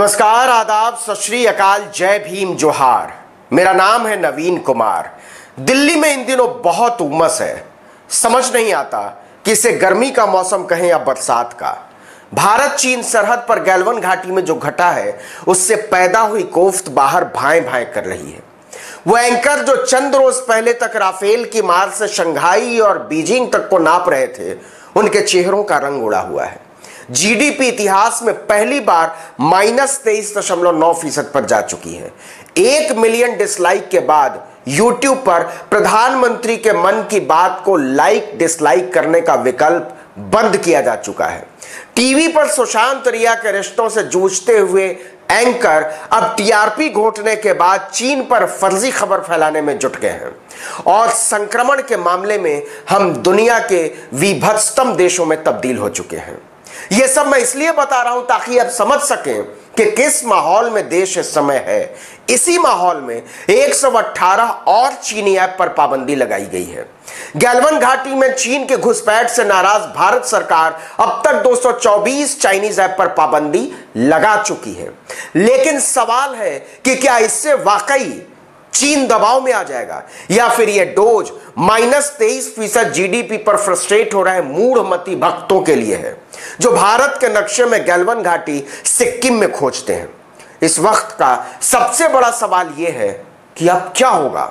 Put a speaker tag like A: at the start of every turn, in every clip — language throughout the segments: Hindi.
A: नमस्कार, आदाब, सत श्री अकाल, जय भीम, जोहार। मेरा नाम है नवीन कुमार। दिल्ली में इन दिनों बहुत उमस है। समझ नहीं आता कि इसे गर्मी का मौसम कहें या बरसात का। भारत चीन सरहद पर गैलवन घाटी में जो घटा है उससे पैदा हुई कोफ्त बाहर भाएं भाएं कर रही है। वो एंकर जो चंद रोज पहले तक राफेल की मार से शंघाई और बीजिंग तक को नाप रहे थे, उनके चेहरों का रंग उड़ा हुआ है। जीडीपी इतिहास में पहली बार -23.9% पर जा चुकी है। 1 मिलियन डिसलाइक के बाद यूट्यूब पर प्रधानमंत्री के मन की बात को लाइक डिसलाइक करने का विकल्प बंद किया जा चुका है। टीवी पर सुशांत रिया के रिश्तों से जूझते हुए एंकर अब टीआरपी घोटने के बाद चीन पर फर्जी खबर फैलाने में जुट गए हैं और संक्रमण के मामले में हम दुनिया के विभत्सतम देशों में तब्दील हो चुके हैं। यह सब मैं इसलिए बता रहा हूं ताकि आप समझ सकें कि किस माहौल में देश इस समय है। इसी माहौल में 118 और चीनी ऐप पर पाबंदी लगाई गई है। गैलवन घाटी में चीन के घुसपैठ से नाराज भारत सरकार अब तक 224 चाइनीज ऐप पर पाबंदी लगा चुकी है। लेकिन सवाल है कि क्या इससे वाकई चीन दबाव में आ जाएगा या फिर यह डोज -23% जीडीपी पर फ्रस्ट्रेट हो रहे मूढ़मती भक्तों के लिए है जो भारत के नक्शे में गैलवन घाटी सिक्किम में खोजते हैं। इस वक्त का सबसे बड़ा सवाल यह है कि अब क्या होगा,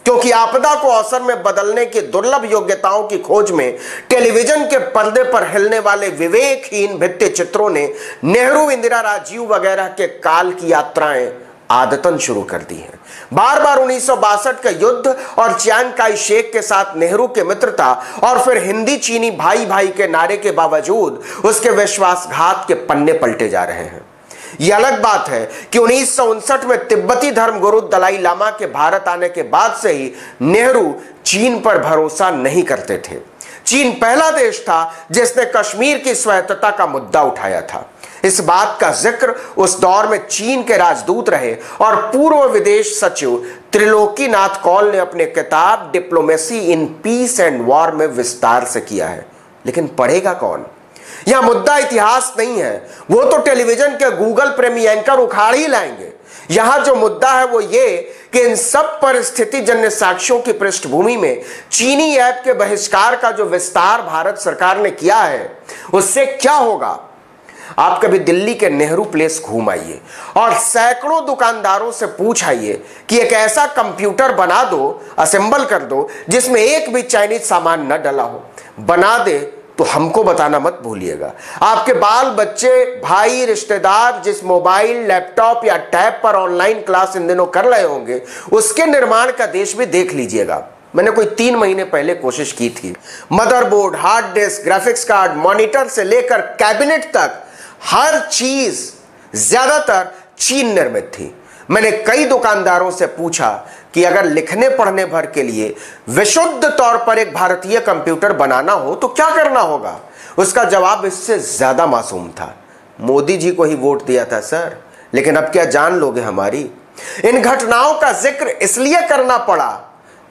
A: क्योंकि आपदा को अवसर में बदलने की दुर्लभ योग्यताओं की खोज में टेलीविजन के पर्दे पर हिलने वाले विवेकहीन भित्ति चित्रों ने नेहरू, इंदिरा, राजीव वगैरह के काल की यात्राएं आदतन शुरू कर दी है। बार बार 1962 का युद्ध और चियांग काई शेक के साथ नेहरू की मित्रता और फिर हिंदी चीनी भाई भाई के नारे के बावजूद उसके विश्वासघात के पन्ने पलटे जा रहे हैं। यह अलग बात है कि 1959 में तिब्बती धर्मगुरु दलाई लामा के भारत आने के बाद से ही नेहरू चीन पर भरोसा नहीं करते थे। चीन पहला देश था जिसने कश्मीर की स्वायत्तता का मुद्दा उठाया था। इस बात का जिक्र उस दौर में चीन के राजदूत रहे और पूर्व विदेश सचिव त्रिलोकीनाथ कौल ने अपने किताब diplomacy in peace and war में विस्तार से किया है। लेकिन पढ़ेगा कौन? यह मुद्दा इतिहास नहीं है, वो तो टेलीविजन के गूगल प्रेमी एंकर उखाड़ ही लाएंगे। यहां जो मुद्दा है वो ये कि इन सब परिस्थिति जन्य साक्ष्यों की पृष्ठभूमि में चीनी ऐप के बहिष्कार का जो विस्तार भारत सरकार ने किया है उससे क्या होगा। आप कभी दिल्ली के नेहरू प्लेस घूम आइए और सैकड़ों दुकानदारों से पूछ आइए कि एक ऐसा कंप्यूटर बना दो, असेंबल कर दो जिसमें एक भी चाइनीज सामान न डला हो। बना दे तो हमको बताना मत भूलिएगा। आपके बाल बच्चे, भाई, रिश्तेदार जिस मोबाइल, लैपटॉप या टैब पर ऑनलाइन क्लास इन दिनों कर रहे होंगे उसके निर्माण का देश भी देख लीजिएगा। मैंने कोई 3 महीने पहले कोशिश की थी। Motherboard, hard disk, graphics card, monitor से लेकर कैबिनेट तक हर चीज ज्यादातर चीन निर्मित थी। मैंने कई दुकानदारों से पूछा कि अगर लिखने पढ़ने भर के लिए विशुद्ध तौर पर एक भारतीय कंप्यूटर बनाना हो तो क्या करना होगा। उसका जवाब इससे ज्यादा मासूम था, मोदी जी को ही वोट दिया था सर, लेकिन अब क्या जान लोगे हमारी। इन घटनाओं का जिक्र इसलिए करना पड़ा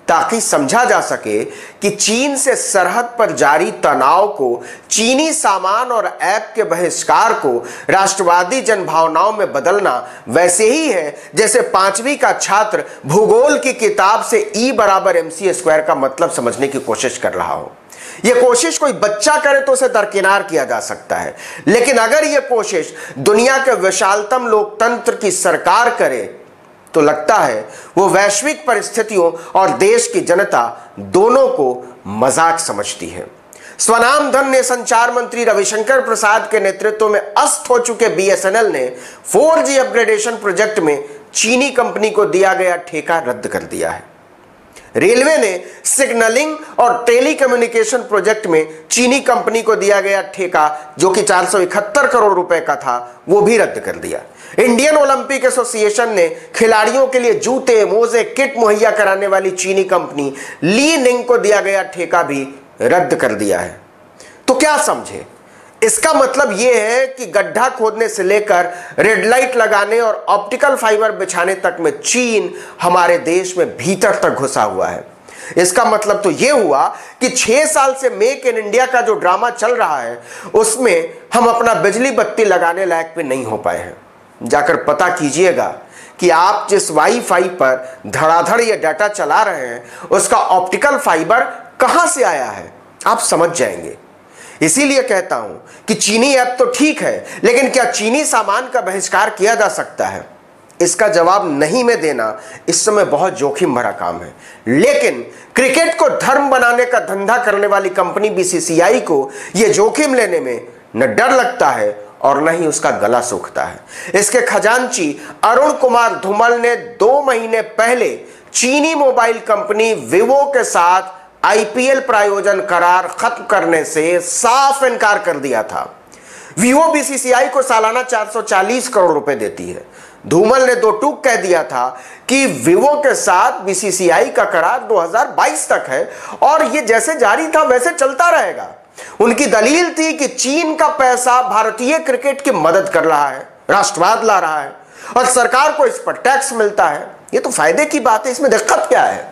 A: ताकि समझा जा सके कि चीन से सरहद पर जारी तनाव को, चीनी सामान और ऐप के बहिष्कार को राष्ट्रवादी जनभावनाओं में बदलना वैसे ही है जैसे 5वीं का छात्र भूगोल की किताब से E = mc² का मतलब समझने की कोशिश कर रहा हो। यह कोशिश कोई बच्चा करे तो उसे दरकिनार किया जा सकता है, लेकिन अगर यह कोशिश दुनिया के विशालतम लोकतंत्र की सरकार करे तो लगता है वो वैश्विक परिस्थितियों और देश की जनता दोनों को मजाक समझती है। स्वनामधन्य संचार मंत्री रविशंकर प्रसाद के नेतृत्व में अस्त हो चुके बीएसएनएल ने 4G अपग्रेडेशन प्रोजेक्ट में चीनी कंपनी को दिया गया ठेका रद्द कर दिया है। रेलवे ने सिग्नलिंग और टेलीकम्युनिकेशन प्रोजेक्ट में चीनी कंपनी को दिया गया ठेका जो कि 471 करोड़ रुपए का था वो भी रद्द कर दिया। इंडियन ओलंपिक एसोसिएशन ने खिलाड़ियों के लिए जूते, मोजे, किट मुहैया कराने वाली चीनी कंपनी ली निंग को दिया गया ठेका भी रद्द कर दिया है। तो क्या समझे? इसका मतलब यह है कि गड्ढा खोदने से लेकर रेड लाइट लगाने और ऑप्टिकल फाइबर बिछाने तक में चीन हमारे देश में भीतर तक घुसा हुआ है। इसका मतलब तो यह हुआ कि 6 साल से मेक इन इंडिया का जो ड्रामा चल रहा है उसमें हम अपना बिजली बत्ती लगाने लायक भी नहीं हो पाए हैं। जाकर पता कीजिएगा कि आप जिस वाईफाई पर धड़ाधड़ ये डाटा चला रहे हैं उसका ऑप्टिकल फाइबर कहां से आया है, आप समझ जाएंगे। इसीलिए कहता हूं कि चीनी ऐप तो ठीक है, लेकिन क्या चीनी सामान का बहिष्कार किया जा सकता है? इसका जवाब नहीं में देना इस समय बहुत जोखिम भरा काम है। लेकिन क्रिकेट को धर्म बनाने का धंधा करने वाली कंपनी बीसीसीआई को यह जोखिम लेने में न डर लगता है और न ही उसका गला सूखता है। इसके खजांची अरुण कुमार धूमल ने 2 महीने पहले चीनी मोबाइल कंपनी विवो के साथ आईपीएल प्रायोजन करार खत्म करने से साफ इनकार कर दिया था। विवो बीसीसीआई को सालाना 440 करोड़ रुपए देती है। धूमल ने 2 टूक कह दिया था कि विवो के साथ बीसीसीआई का करार 2022 तक है और यह जैसे जारी था वैसे चलता रहेगा। उनकी दलील थी कि चीन का पैसा भारतीय क्रिकेट की मदद कर रहा है, राष्ट्रवाद ला रहा है और सरकार को इस पर टैक्स मिलता है। यह तो फायदे की बात है, इसमें दिक्कत क्या है?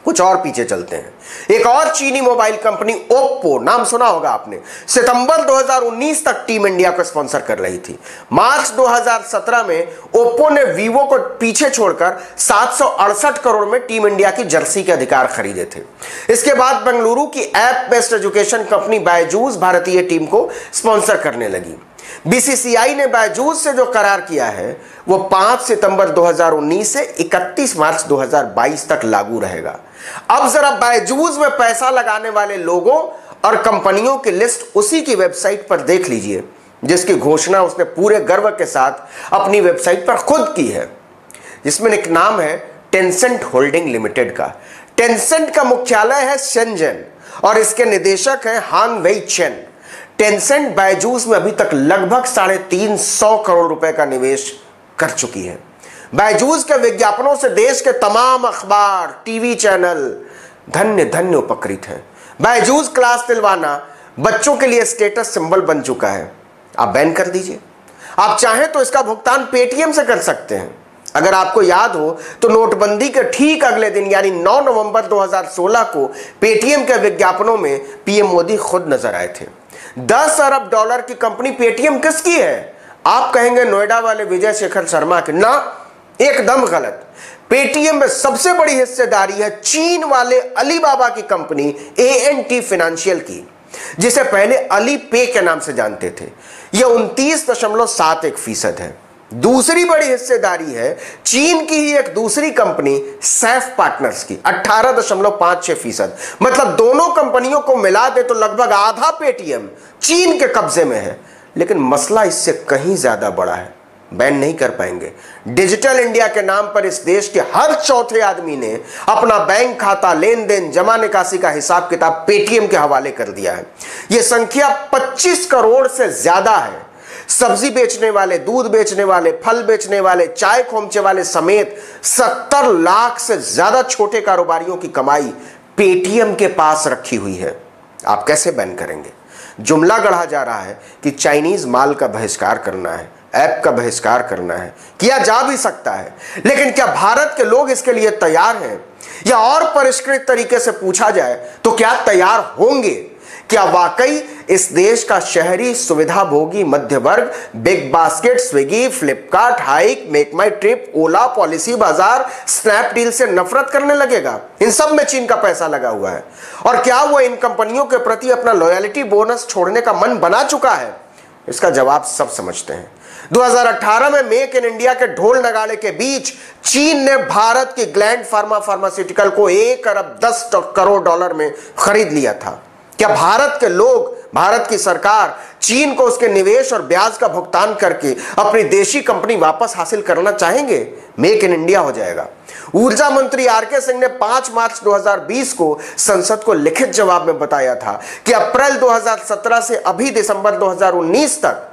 A: कुछ और पीछे चलते हैं। एक और चीनी मोबाइल कंपनी ओप्पो, नाम सुना होगा आपने, सितंबर 2019 तक टीम इंडिया को स्पॉन्सर कर रही थी। मार्च 2017 में ओप्पो ने वीवो को पीछे छोड़कर 768 करोड़ में टीम इंडिया की जर्सी के अधिकार खरीदे थे। इसके बाद बेंगलुरु की app based education company Byju's भारतीय टीम को स्पॉन्सर करने लगी। बीसीसीआई ने बायजूस से जो करार किया है वो 5 सितंबर 2019 से 31 मार्च 2022 तक लागू रहेगा। अब जरा बायजूस में पैसा लगाने वाले लोगों और कंपनियों की लिस्ट उसी की वेबसाइट पर देख लीजिए जिसकी घोषणा उसने पूरे गर्व के साथ अपनी वेबसाइट पर खुद की है, जिसमें एक नाम है टेंसेंट होल्डिंग लिमिटेड का। टेंसेंट का मुख्यालय है शेंजन और इसके निदेशक है हांग वेई चेन। टेंसेंट बायजूस में अभी तक लगभग 350 करोड़ रुपए का निवेश कर चुकी है। बायजूस के विज्ञापनों से देश के तमाम अखबार, टीवी चैनल धन्य धन्य उपकृत हैं। बायजूस क्लास दिलवाना बच्चों के लिए स्टेटस सिंबल बन चुका है। आप बैन कर दीजिए। आप चाहें तो इसका भुगतान पेटीएम से कर सकते हैं। अगर आपको याद हो तो नोटबंदी के ठीक अगले दिन यानी 9 नवंबर 2016 को पेटीएम के विज्ञापनों में पीएम मोदी खुद नजर आए थे। 10 अरब डॉलर की कंपनी पेटीएम किसकी है? आप कहेंगे नोएडा वाले विजय शेखर शर्मा की। ना, एकदम गलत। पेटीएम में सबसे बड़ी हिस्सेदारी है चीन वाले अलीबाबा की कंपनी एएनटी फाइनेंशियल की, जिसे पहले अली पे के नाम से जानते थे। यह 29.71% है। दूसरी बड़ी हिस्सेदारी है चीन की ही एक दूसरी कंपनी सैफ पार्टनर्स की 18.56%। मतलब दोनों कंपनियों को मिला दे तो लगभग आधा पेटीएम चीन के कब्जे में है। लेकिन मसला इससे कहीं ज्यादा बड़ा है। बैन नहीं कर पाएंगे। डिजिटल इंडिया के नाम पर इस देश के हर चौथे आदमी ने अपना बैंक खाता, लेन देन, जमा निकासी का हिसाब किताब पेटीएम के हवाले कर दिया है। यह संख्या 25 करोड़ से ज्यादा है। सब्जी बेचने वाले, दूध बेचने वाले, फल बेचने वाले, चाय खोमचे वाले समेत 70 लाख से ज्यादा छोटे कारोबारियों की कमाई पेटीएम के पास रखी हुई है। आप कैसे बैन करेंगे? जुमला गढ़ा जा रहा है कि चाइनीज माल का बहिष्कार करना है, ऐप का बहिष्कार करना है। किया जा भी सकता है, लेकिन क्या भारत के लोग इसके लिए तैयार हैं? या और परिष्कृत तरीके से पूछा जाए तो क्या तैयार होंगे? क्या वाकई इस देश का शहरी सुविधा भोगी मध्य वर्ग BigBasket, Swiggy, Flipkart, Hike, MakeMyTrip, Ola, Policybazaar, Snapdeal से नफरत करने लगेगा? इन सब में चीन का पैसा लगा हुआ है। और क्या वो इन कंपनियों के प्रति अपना लॉयल्टी बोनस छोड़ने का मन बना चुका है? इसका जवाब सब समझते हैं। 2018 में मेक इन इंडिया के ढोल नगाड़े के बीच चीन ने भारत की ग्लैंड फार्मास्यूटिकल को 1 अरब 10 करोड़ डॉलर में खरीद लिया था। क्या भारत के लोग, भारत की सरकार चीन को उसके निवेश और ब्याज का भुगतान करके अपनी देशी कंपनी वापस हासिल करना चाहेंगे? मेक इन इंडिया हो जाएगा। ऊर्जा मंत्री आरके सिंह ने 5 मार्च 2020 को संसद को लिखित जवाब में बताया था कि अप्रैल 2017 से अभी दिसंबर 2019 तक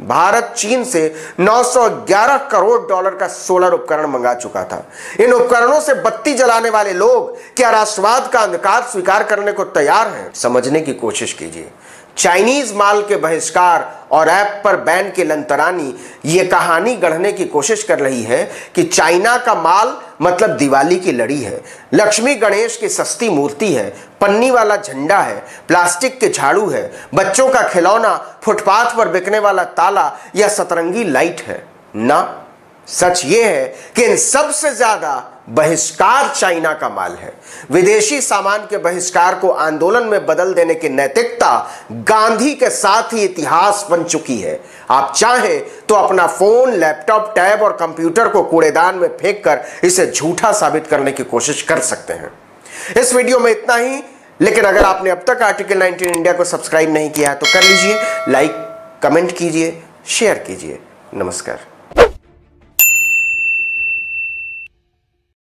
A: भारत चीन से 911 करोड़ डॉलर का सोलर उपकरण मंगा चुका था। इन उपकरणों से बत्ती जलाने वाले लोग क्या राष्ट्रवाद का अंधकार स्वीकार करने को तैयार हैं? समझने की कोशिश कीजिए। चाइनीज माल के बहिष्कार और ऐप पर बैन की लंतरानी ये कहानी गढ़ने की कोशिश कर रही है कि चाइना का माल मतलब दिवाली की लड़ी है, लक्ष्मी गणेश की सस्ती मूर्ति है, पन्नी वाला झंडा है, प्लास्टिक के झाड़ू है, बच्चों का खिलौना, फुटपाथ पर बिकने वाला ताला या सतरंगी लाइट है। ना, सच यह है कि इन सबसे ज्यादा बहिष्कार चाइना का माल है। विदेशी सामान के बहिष्कार को आंदोलन में बदल देने की नैतिकता गांधी के साथ ही इतिहास बन चुकी है। आप चाहें तो अपना फोन, लैपटॉप, टैब और कंप्यूटर को कूड़ेदान में फेंककर इसे झूठा साबित करने की कोशिश कर सकते हैं। इस वीडियो में इतना ही, लेकिन अगर आपने अब तक आर्टिकल 19 इंडिया को सब्सक्राइब नहीं किया है तो कर लीजिए, लाइक, कमेंट कीजिए, शेयर कीजिए। नमस्कार।